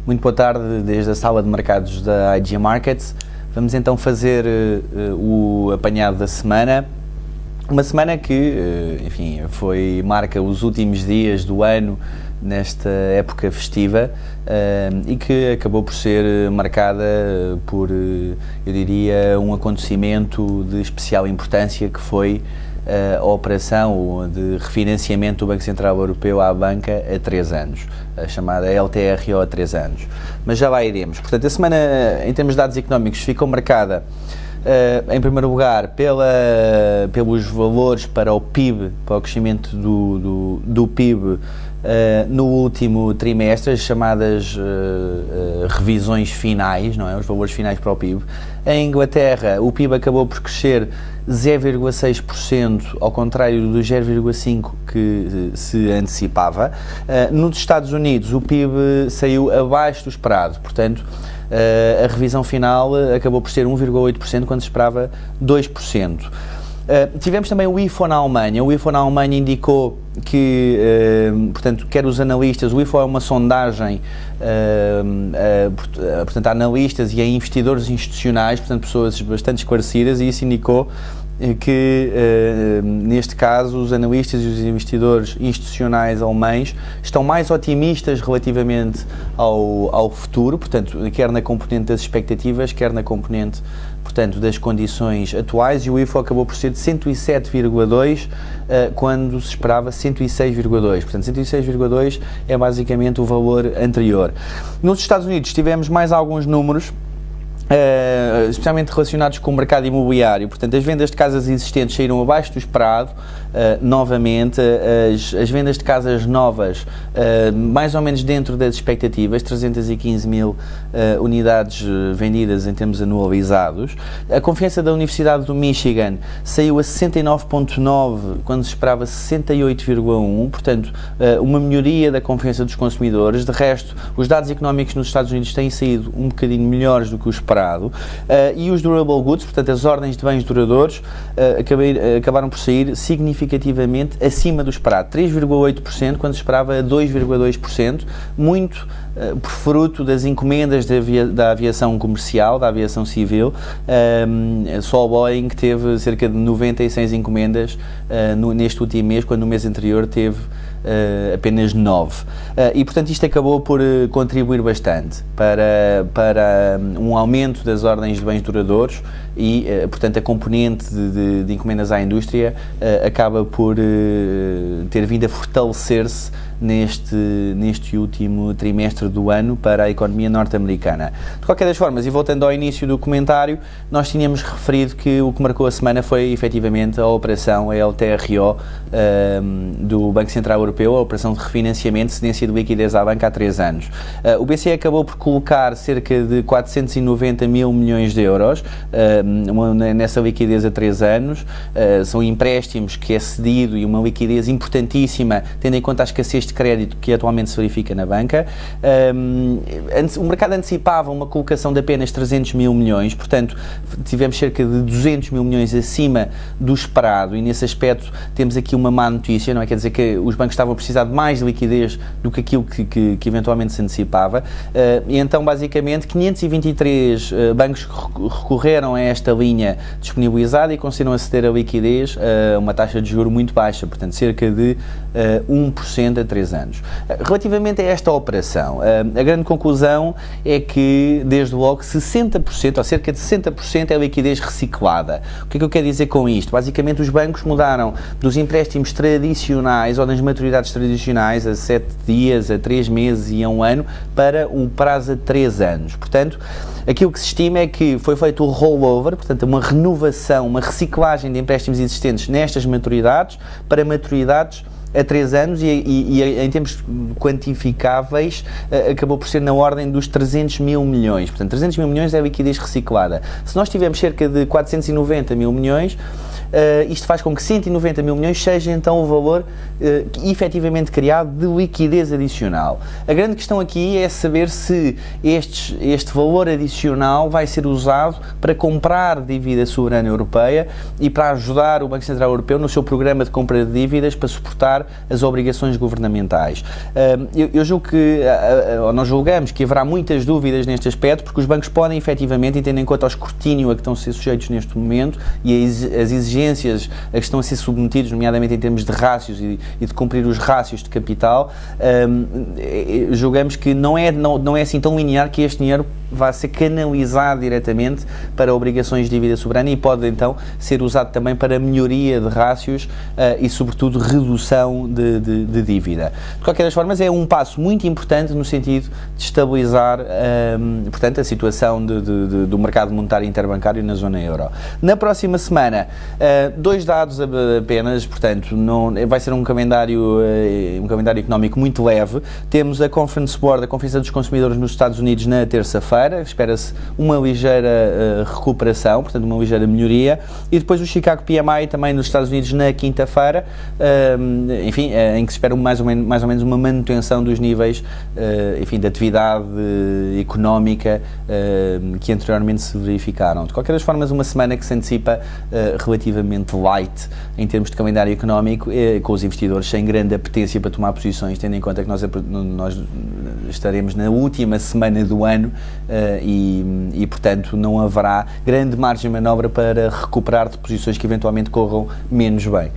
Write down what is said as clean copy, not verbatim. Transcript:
Muito boa tarde desde a sala de mercados da IG Markets. Vamos então fazer o apanhado da semana. Uma semana que, enfim, marca os últimos dias do ano nesta época festiva e que acabou por ser marcada por, eu diria, um acontecimento de especial importância que foi a operação de refinanciamento do Banco Central Europeu à banca a 3 anos, a chamada LTRO a 3 anos. Mas já lá iremos. Portanto, a semana, em termos de dados económicos, ficou marcada, em primeiro lugar, pelos valores para o PIB, para o crescimento do PIB no último trimestre, as chamadas revisões finais, não é? Os valores finais para o PIB. Em Inglaterra, o PIB acabou por crescer 0,6%, ao contrário do 0,5% que se antecipava. Nos Estados Unidos, o PIB saiu abaixo do esperado, portanto, a revisão final acabou por ser 1,8%, quando se esperava 2%. Tivemos também o IFO na Alemanha. O IFO na Alemanha indicou que, portanto, quer os analistas, o IFO é uma sondagem, portanto, a analistas e a investidores institucionais, portanto, pessoas bastante esclarecidas, e isso indicou que, neste caso, os analistas e os investidores institucionais alemães estão mais otimistas relativamente ao futuro, portanto, quer na componente das expectativas, quer na componente, portanto, das condições atuais, e o IFO acabou por ser de 107,2 quando se esperava 106,2, portanto 106,2 é basicamente o valor anterior. Nos Estados Unidos tivemos mais alguns números, especialmente relacionados com o mercado imobiliário. Portanto, as vendas de casas existentes saíram abaixo do esperado, novamente. As vendas de casas novas, mais ou menos dentro das expectativas, 315 mil unidades vendidas em termos anualizados. A confiança da Universidade do Michigan saiu a 69,9, quando se esperava 68,1, portanto, uma melhoria da confiança dos consumidores. De resto, os dados económicos nos Estados Unidos têm saído um bocadinho melhores do que o esperado. E os durable goods, portanto, as ordens de bens duradouros, acabaram por sair significativamente acima do esperado, 3,8%, quando se esperava 2,2%, muito por fruto das encomendas da aviação comercial, da aviação civil. Só o Boeing teve cerca de 96 encomendas neste último mês, quando no mês anterior teve apenas 9. E, portanto, isto acabou por contribuir bastante para um aumento das ordens de bens duradouros e, portanto, a componente de encomendas à indústria acaba por ter vindo a fortalecer-se neste último trimestre do ano para a economia norte-americana. De qualquer das formas, e voltando ao início do comentário, nós tínhamos referido que o que marcou a semana foi efetivamente a operação, a LTRO do Banco Central Europeu, a operação de refinanciamento, cedência de liquidez à banca há 3 anos. O BCE acabou por colocar cerca de 490 mil milhões de euros nessa liquidez a 3 anos. São empréstimos que é cedido e uma liquidez importantíssima, tendo em conta a escassez de crédito que atualmente se verifica na banca. O mercado antecipava uma colocação de apenas 300 mil milhões, portanto, tivemos cerca de 200 mil milhões acima do esperado, e nesse aspecto temos aqui uma má notícia, não é? Quer dizer que os bancos estavam a precisar de mais liquidez do que aquilo que eventualmente se antecipava, e então, basicamente, 523 bancos recorreram a esta linha disponibilizada e conseguiram aceder a liquidez a uma taxa de juros muito baixa, portanto, cerca de 1% a 3 anos. Relativamente a esta operação, a grande conclusão é que, desde logo, 60%, ou cerca de 60% é liquidez reciclada. O que é que eu quero dizer com isto? Basicamente, os bancos mudaram dos empréstimos tradicionais ou das maturidades tradicionais a 7 dias, a 3 meses e a 1 ano para um prazo a 3 anos. Portanto, aquilo que se estima é que foi feito o rollover, portanto, uma renovação, uma reciclagem de empréstimos existentes nestas maturidades para maturidades a 3 anos e em termos quantificáveis acabou por ser na ordem dos 300 mil milhões. Portanto, 300 mil milhões é a liquidez reciclada. Se nós tivermos cerca de 490 mil milhões, isto faz com que 190 mil milhões seja então o valor efetivamente criado de liquidez adicional. A grande questão aqui é saber se este valor adicional vai ser usado para comprar dívida soberana europeia e para ajudar o Banco Central Europeu no seu programa de compra de dívidas para suportar as obrigações governamentais. Eu julgo que, ou nós julgamos que haverá muitas dúvidas neste aspecto, porque os bancos podem efetivamente, tendo em conta o escrutínio a que estão a ser sujeitos neste momento e as exigências a que estão a ser submetidos, nomeadamente em termos de rácios e de cumprir os rácios de capital, julgamos que não é assim tão linear que este dinheiro vai ser canalizado diretamente para obrigações de dívida soberana e pode então ser usado também para melhoria de rácios e sobretudo redução de dívida. De qualquer das formas, é um passo muito importante no sentido de estabilizar portanto, a situação do mercado monetário interbancário na zona euro. Na próxima semana, 2 dados apenas, portanto, vai ser um calendário económico muito leve. Temos a Conference Board, a Conferência dos Consumidores nos Estados Unidos na terça-feira, espera-se uma ligeira recuperação, portanto uma ligeira melhoria, e depois o Chicago PMI também nos Estados Unidos na quinta-feira, enfim, em que se espera mais ou menos uma manutenção dos níveis, enfim, de atividade económica que anteriormente se verificaram. De qualquer das formas, uma semana que se antecipa relativamente light em termos de calendário económico, com os investidores sem grande apetência para tomar posições, tendo em conta que nós estaremos na última semana do ano e, portanto, não haverá grande margem de manobra para recuperar de posições que eventualmente corram menos bem.